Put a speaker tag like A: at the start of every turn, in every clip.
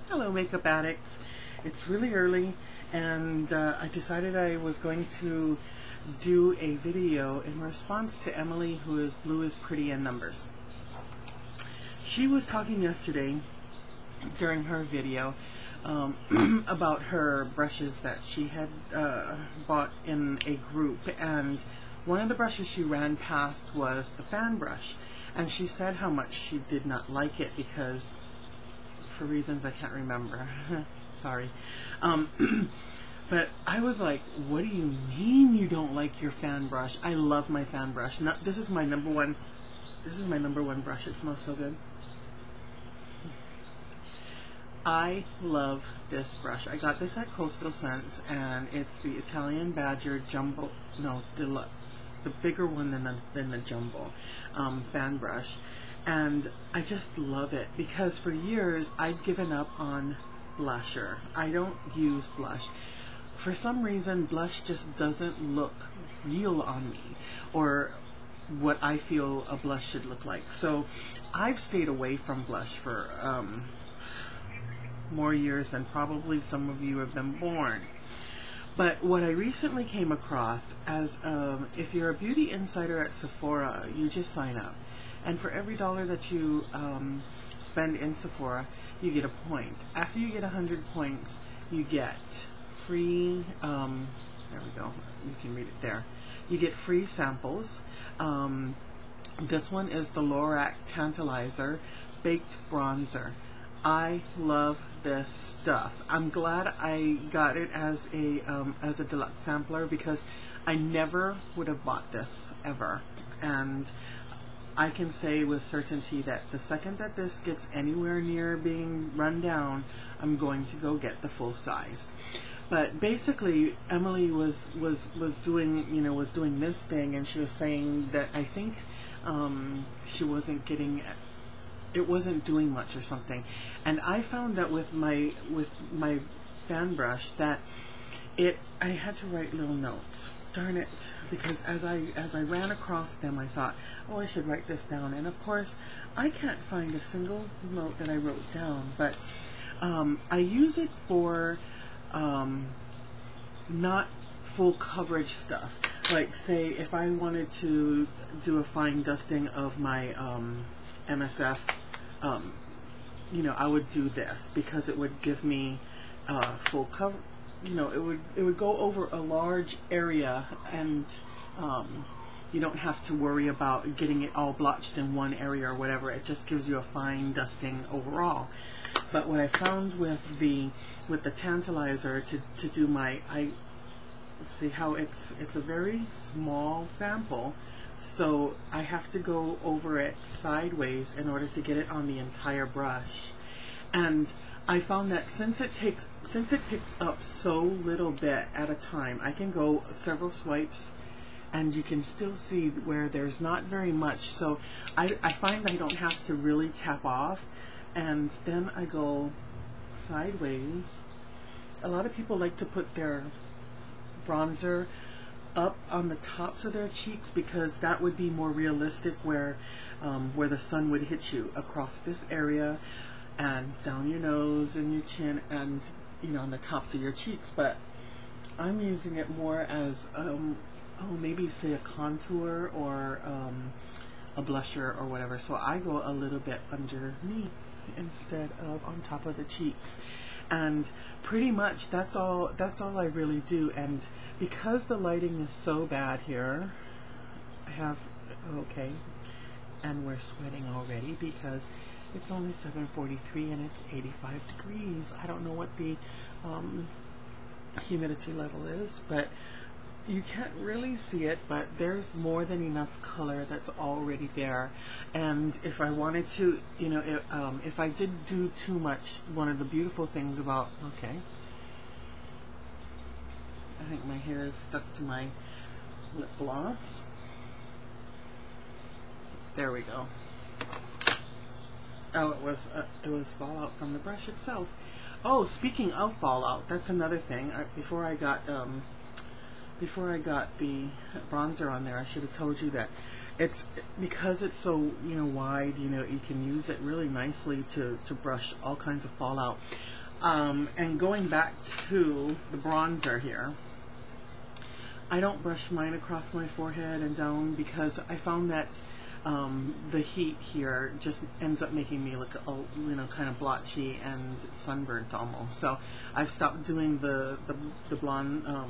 A: Hello, makeup addicts. It's really early, and I decided I was going to do a video in response to Emily, who is Blue is Pretty in Numbers. She was talking yesterday during her video about her brushes that she had bought in a group, and one of the brushes she ran past was the fan brush, and she said how much she did not like it because, for reasons I can't remember. Sorry. But I was like, what do you mean you don't like your fan brush? I love my fan brush. This is my number one brush. It smells so good. I love this brush. I got this at Coastal Scents, and it's the Italian Badger Jumbo, no, Deluxe, the bigger one than the Jumbo fan brush. And I just love it because for years I'd given up on blusher. I don't use blush. For some reason, blush just doesn't look real on me, or what I feel a blush should look like. So I've stayed away from blush for more years than probably some of you have been born. But what I recently came across, as if you're a beauty insider at Sephora, you just sign up. And for every $1 that you spend in Sephora, you get a point. After you get 100 points, you get free, there we go, you can read it there. You get free samples. This one is the Lorac Tantalizer Baked Bronzer. I love this stuff. I'm glad I got it as a deluxe sampler because I never would have bought this ever. And I can say with certainty that the second that this gets anywhere near being run down, I'm going to go get the full size. But basically, Emily was doing this thing, and she was saying that I think she wasn't getting, it wasn't doing much or something. And I found that with my fan brush that I had to write little notes. Darn it, because as I ran across them, I thought, oh, I should write this down. And of course, I can't find a single note that I wrote down, but I use it for not full coverage stuff. Like, say, if I wanted to do a fine dusting of my MSF, I would do this because it would give me full cover. It would go over a large area, and you don't have to worry about getting it all blotched in one area or whatever. It just gives you a fine dusting overall. But what I found with the Tantalizer to do my, see how it's a very small sample, so I have to go over it sideways in order to get it on the entire brush. And I found that since it picks up so little bit at a time, I can go several swipes and you can still see where there's not very much. So I find I don't have to really tap off, and then I go sideways. A lot of people like to put their bronzer up on the tops of their cheeks because that would be more realistic, where the sun would hit you across this area and down your nose and your chin and on the tops of your cheeks. But I'm using it more as maybe say a contour or a blusher or whatever. So I go a little bit underneath instead of on top of the cheeks, and pretty much that's all I really do. And because the lighting is so bad here, I have and we're sweating already because it's only 7:43 and it's 85 degrees. I don't know what the humidity level is, but you can't really see it, but there's more than enough color that's already there. And if I wanted to, if I did do too much, one of the beautiful things about, I think my hair is stuck to my lip gloss. There we go. Oh, it was fallout from the brush itself. Oh, speaking of fallout, that's another thing. Before I got the bronzer on there, I should have told you that it's because it's so, you know, wide, you know, you can use it really nicely to brush all kinds of fallout. And going back to the bronzer here, I don't brush mine across my forehead and down because I found that the heat here just ends up making me look, you know, kind of blotchy and sunburnt almost. So I've stopped doing the bronzer.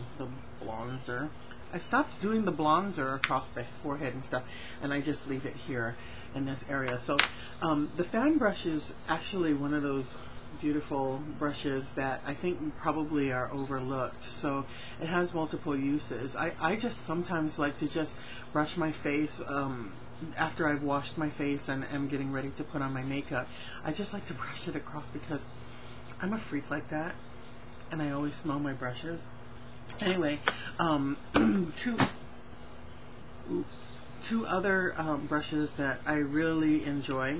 A: I stopped doing the bronzer across the forehead and stuff, and I just leave it here in this area. So the fan brush is actually one of those beautiful brushes that I think probably are overlooked. So it has multiple uses. I just sometimes like to just brush my face after I've washed my face and am getting ready to put on my makeup. I just like to brush it across because I'm a freak like that, and I always smell my brushes. Anyway, two other brushes that I really enjoy.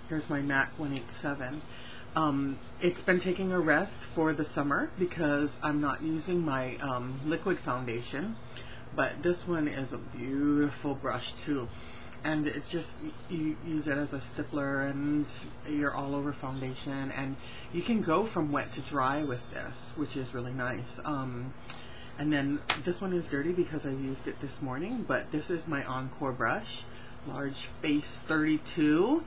A: Here's my MAC 187. It's been taking a rest for the summer because I'm not using my liquid foundation, but this one is a beautiful brush too. And it's just, you use it as a stippler and you're all over foundation, and you can go from wet to dry with this, which is really nice. And then this one is dirty because I used it this morning, but this is my Encore brush, large face 32.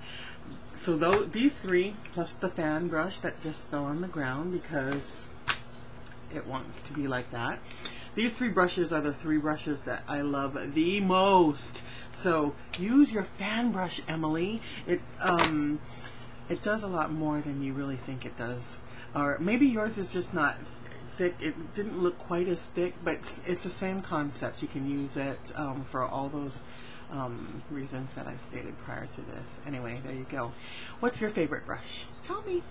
A: So these three, plus the fan brush that just fell on the ground because it wants to be like that. These three brushes are the three brushes that I love the most. So use your fan brush, Emily. It does a lot more than you really think it does. Or maybe yours is just not thick. It didn't look quite as thick, but it's the same concept. You can use it for all those reasons that I stated prior to this. Anyway, there you go. What's your favorite brush? Tell me.